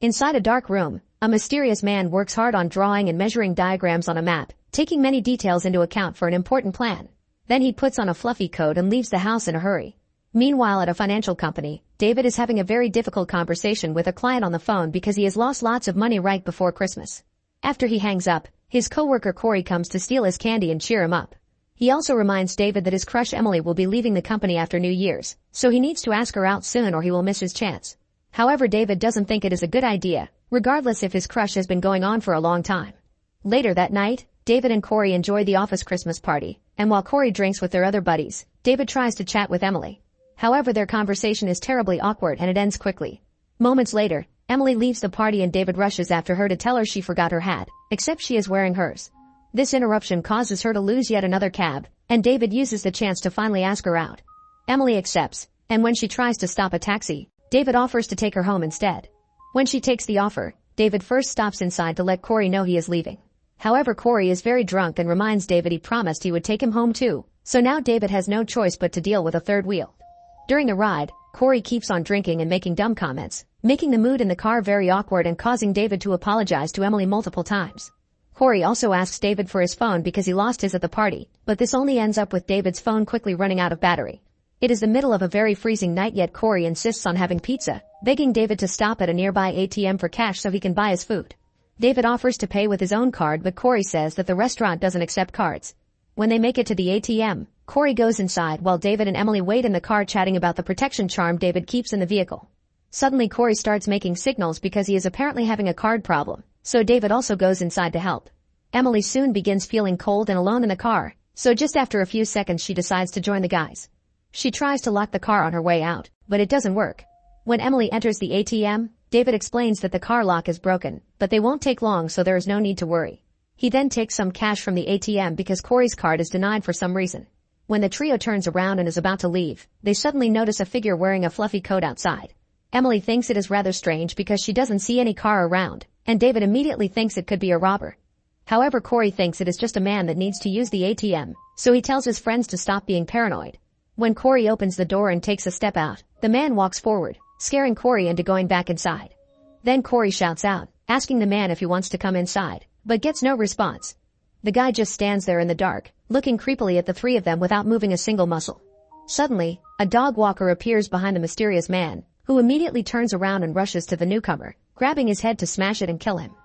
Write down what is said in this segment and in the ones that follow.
Inside a dark room, a mysterious man works hard on drawing and measuring diagrams on a map, taking many details into account for an important plan. Then he puts on a fluffy coat and leaves the house in a hurry. Meanwhile, at a financial company, David is having a very difficult conversation with a client on the phone because he has lost lots of money right before Christmas. After he hangs up, his coworker Corey comes to steal his candy and cheer him up. He also reminds David that his crush Emily will be leaving the company after New Year's, so he needs to ask her out soon or he will miss his chance. However, David doesn't think it is a good idea, regardless if his crush has been going on for a long time. Later that night, David and Corey enjoy the office Christmas party, and while Corey drinks with their other buddies, David tries to chat with Emily. However, their conversation is terribly awkward and it ends quickly. Moments later, Emily leaves the party and David rushes after her to tell her she forgot her hat, except she is wearing hers. This interruption causes her to lose yet another cab, and David uses the chance to finally ask her out. Emily accepts, and when she tries to stop a taxi, David offers to take her home instead. When she takes the offer, David first stops inside to let Corey know he is leaving. However, Corey is very drunk and reminds David he promised he would take him home too, so now David has no choice but to deal with a third wheel. During the ride, Corey keeps on drinking and making dumb comments, making the mood in the car very awkward and causing David to apologize to Emily multiple times. Corey also asks David for his phone because he lost his at the party, but this only ends up with David's phone quickly running out of battery. It is the middle of a very freezing night, yet Corey insists on having pizza, begging David to stop at a nearby ATM for cash so he can buy his food. David offers to pay with his own card, but Corey says that the restaurant doesn't accept cards. When they make it to the ATM, Corey goes inside while David and Emily wait in the car chatting about the protection charm David keeps in the vehicle. Suddenly Corey starts making signals because he is apparently having a card problem, so David also goes inside to help. Emily soon begins feeling cold and alone in the car, so just after a few seconds she decides to join the guys. She tries to lock the car on her way out, but it doesn't work. When Emily enters the ATM, David explains that the car lock is broken, but they won't take long, so there is no need to worry. He then takes some cash from the ATM because Corey's card is denied for some reason. When the trio turns around and is about to leave, they suddenly notice a figure wearing a fluffy coat outside. Emily thinks it is rather strange because she doesn't see any car around, and David immediately thinks it could be a robber. However, Corey thinks it is just a man that needs to use the ATM, so he tells his friends to stop being paranoid. When Corey opens the door and takes a step out, the man walks forward, scaring Corey into going back inside. Then Corey shouts out, asking the man if he wants to come inside, but gets no response. The guy just stands there in the dark, looking creepily at the three of them without moving a single muscle. Suddenly, a dog walker appears behind the mysterious man, who immediately turns around and rushes to the newcomer, grabbing his head to smash it and kill him.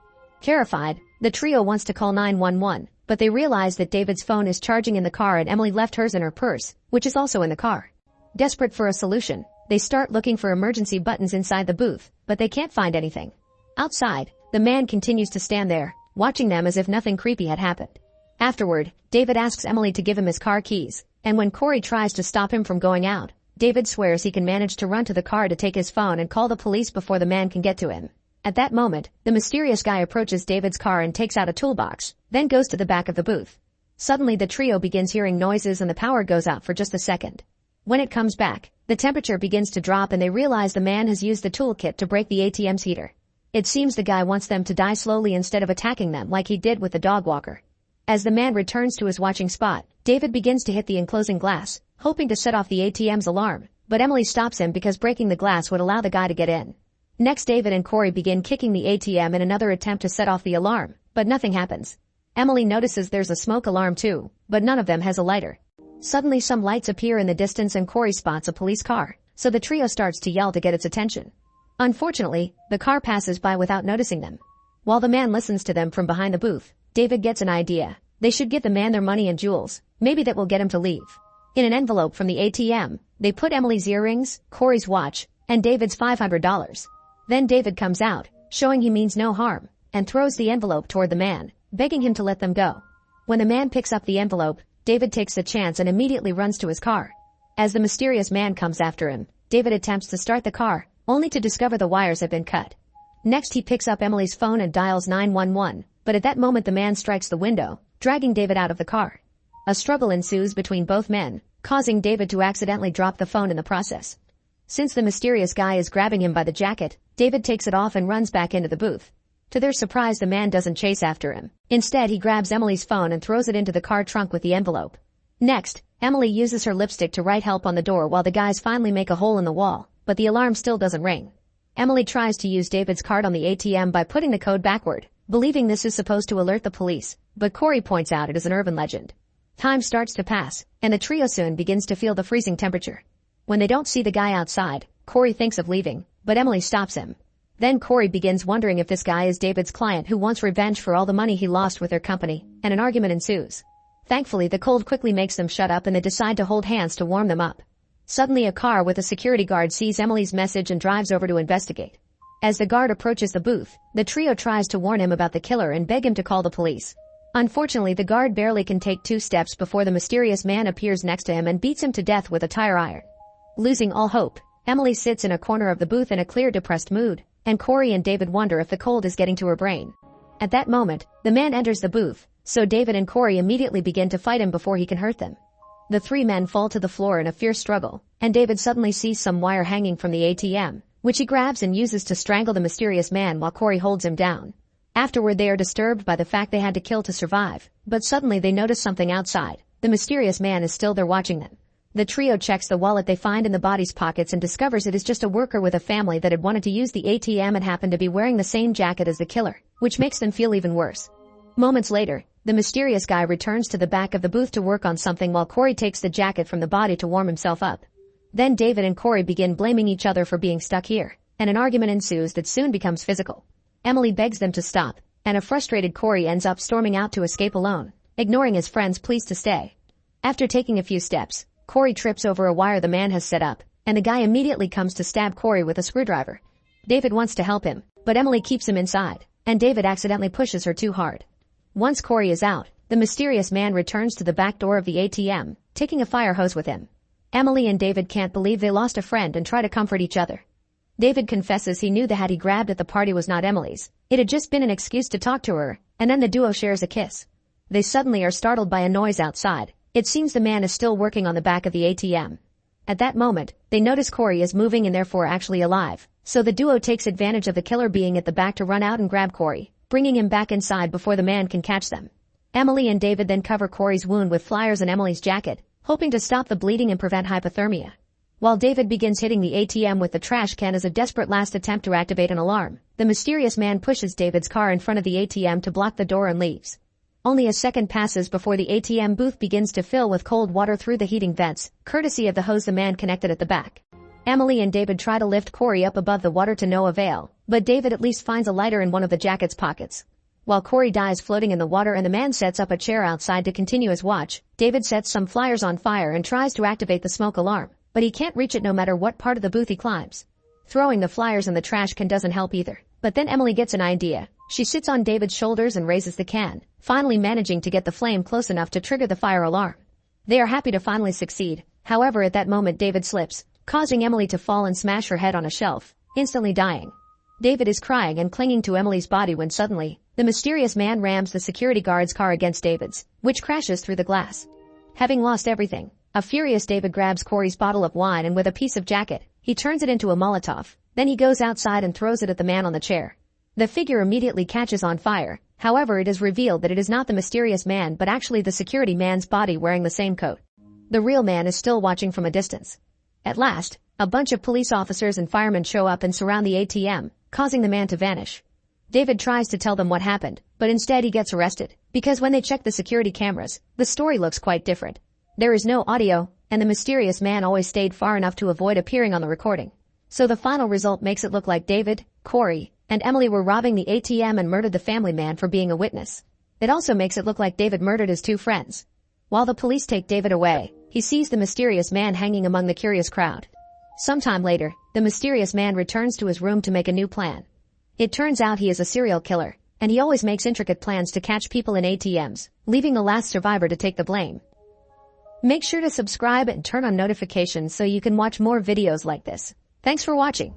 Terrified, the trio wants to call 911, but they realize that David's phone is charging in the car and Emily left hers in her purse, which is also in the car. Desperate for a solution, they start looking for emergency buttons inside the booth, but they can't find anything. Outside, the man continues to stand there, watching them as if nothing creepy had happened. Afterward, David asks Emily to give him his car keys, and when Corey tries to stop him from going out, David swears he can manage to run to the car to take his phone and call the police before the man can get to him. At that moment, the mysterious guy approaches David's car and takes out a toolbox, then goes to the back of the booth. Suddenly the trio begins hearing noises and the power goes out for just a second. When it comes back, the temperature begins to drop and they realize the man has used the toolkit to break the ATM's heater. It seems the guy wants them to die slowly instead of attacking them like he did with the dog walker. As the man returns to his watching spot, David begins to hit the enclosing glass, hoping to set off the ATM's alarm, but Emily stops him because breaking the glass would allow the guy to get in. Next, David and Corey begin kicking the ATM in another attempt to set off the alarm, but nothing happens. Emily notices there's a smoke alarm too, but none of them has a lighter. Suddenly some lights appear in the distance and Corey spots a police car, so the trio starts to yell to get its attention. Unfortunately, the car passes by without noticing them. While the man listens to them from behind the booth, David gets an idea. They should give the man their money and jewels. Maybe that will get him to leave. In an envelope from the ATM, they put Emily's earrings, Corey's watch, and David's $500. Then David comes out, showing he means no harm, and throws the envelope toward the man, begging him to let them go. When the man picks up the envelope, David takes the chance and immediately runs to his car. As the mysterious man comes after him, David attempts to start the car, only to discover the wires have been cut. Next he picks up Emily's phone and dials 911, but at that moment the man strikes the window, dragging David out of the car. A struggle ensues between both men, causing David to accidentally drop the phone in the process. Since the mysterious guy is grabbing him by the jacket, David takes it off and runs back into the booth. To their surprise, the man doesn't chase after him. Instead, he grabs Emily's phone and throws it into the car trunk with the envelope. Next, Emily uses her lipstick to write help on the door while the guys finally make a hole in the wall, but the alarm still doesn't ring. Emily tries to use David's card on the ATM by putting the code backward, believing this is supposed to alert the police, but Corey points out it is an urban legend. Time starts to pass, and the trio soon begins to feel the freezing temperature. When they don't see the guy outside, Corey thinks of leaving, but Emily stops him. Then Corey begins wondering if this guy is David's client who wants revenge for all the money he lost with their company, and an argument ensues. Thankfully, the cold quickly makes them shut up and they decide to hold hands to warm them up. Suddenly, a car with a security guard sees Emily's message and drives over to investigate. As the guard approaches the booth, the trio tries to warn him about the killer and beg him to call the police. Unfortunately, the guard barely can take 2 steps before the mysterious man appears next to him and beats him to death with a tire iron. Losing all hope, Emily sits in a corner of the booth in a clear depressed mood, and Corey and David wonder if the cold is getting to her brain. At that moment, the man enters the booth, so David and Corey immediately begin to fight him before he can hurt them. The 3 men fall to the floor in a fierce struggle, and David suddenly sees some wire hanging from the ATM, which he grabs and uses to strangle the mysterious man while Corey holds him down. Afterward, they are disturbed by the fact they had to kill to survive, but suddenly they notice something outside. The mysterious man is still there watching them. The trio checks the wallet they find in the body's pockets and discovers it is just a worker with a family that had wanted to use the ATM and happened to be wearing the same jacket as the killer, which makes them feel even worse. Moments later, the mysterious guy returns to the back of the booth to work on something while Corey takes the jacket from the body to warm himself up. Then David and Corey begin blaming each other for being stuck here, and an argument ensues that soon becomes physical. Emily begs them to stop, and a frustrated Corey ends up storming out to escape alone, ignoring his friends' pleas to stay. After taking a few steps, Corey trips over a wire the man has set up, and the guy immediately comes to stab Corey with a screwdriver. David wants to help him, but Emily keeps him inside, and David accidentally pushes her too hard. Once Corey is out, the mysterious man returns to the back door of the ATM, taking a fire hose with him. Emily and David can't believe they lost a friend and try to comfort each other. David confesses he knew the hat he grabbed at the party was not Emily's. It had just been an excuse to talk to her, and then the duo shares a kiss. They suddenly are startled by a noise outside. It seems the man is still working on the back of the ATM. At that moment, they notice Corey is moving and therefore actually alive, so the duo takes advantage of the killer being at the back to run out and grab Corey, bringing him back inside before the man can catch them. Emily and David then cover Corey's wound with flyers and Emily's jacket, hoping to stop the bleeding and prevent hypothermia. While David begins hitting the ATM with the trash can as a desperate last attempt to activate an alarm, the mysterious man pushes David's car in front of the ATM to block the door and leaves. Only a second passes before the ATM booth begins to fill with cold water through the heating vents, courtesy of the hose the man connected at the back. Emily and David try to lift Corey up above the water to no avail, but David at least finds a lighter in one of the jacket's pockets. While Corey dies floating in the water and the man sets up a chair outside to continue his watch, David sets some flyers on fire and tries to activate the smoke alarm, but he can't reach it no matter what part of the booth he climbs. Throwing the flyers in the trash can doesn't help either. But then Emily gets an idea. She sits on David's shoulders and raises the can, finally managing to get the flame close enough to trigger the fire alarm. They are happy to finally succeed. However, at that moment David slips, causing Emily to fall and smash her head on a shelf, instantly dying. David is crying and clinging to Emily's body when suddenly, the mysterious man rams the security guard's car against David's, which crashes through the glass. Having lost everything, a furious David grabs Corey's bottle of wine and with a piece of jacket, he turns it into a Molotov. Then he goes outside and throws it at the man on the chair. The figure immediately catches on fire. However, it is revealed that it is not the mysterious man but actually the security man's body wearing the same coat. The real man is still watching from a distance. At last, a bunch of police officers and firemen show up and surround the ATM, causing the man to vanish. David tries to tell them what happened, but instead he gets arrested, because when they check the security cameras, the story looks quite different. There is no audio, and the mysterious man always stayed far enough to avoid appearing on the recording. So the final result makes it look like David, Corey, and Emily were robbing the ATM and murdered the family man for being a witness. It also makes it look like David murdered his 2 friends. While the police take David away, he sees the mysterious man hanging among the curious crowd. Sometime later, the mysterious man returns to his room to make a new plan. It turns out he is a serial killer, and he always makes intricate plans to catch people in ATMs, leaving the last survivor to take the blame. Make sure to subscribe and turn on notifications so you can watch more videos like this. Thanks for watching.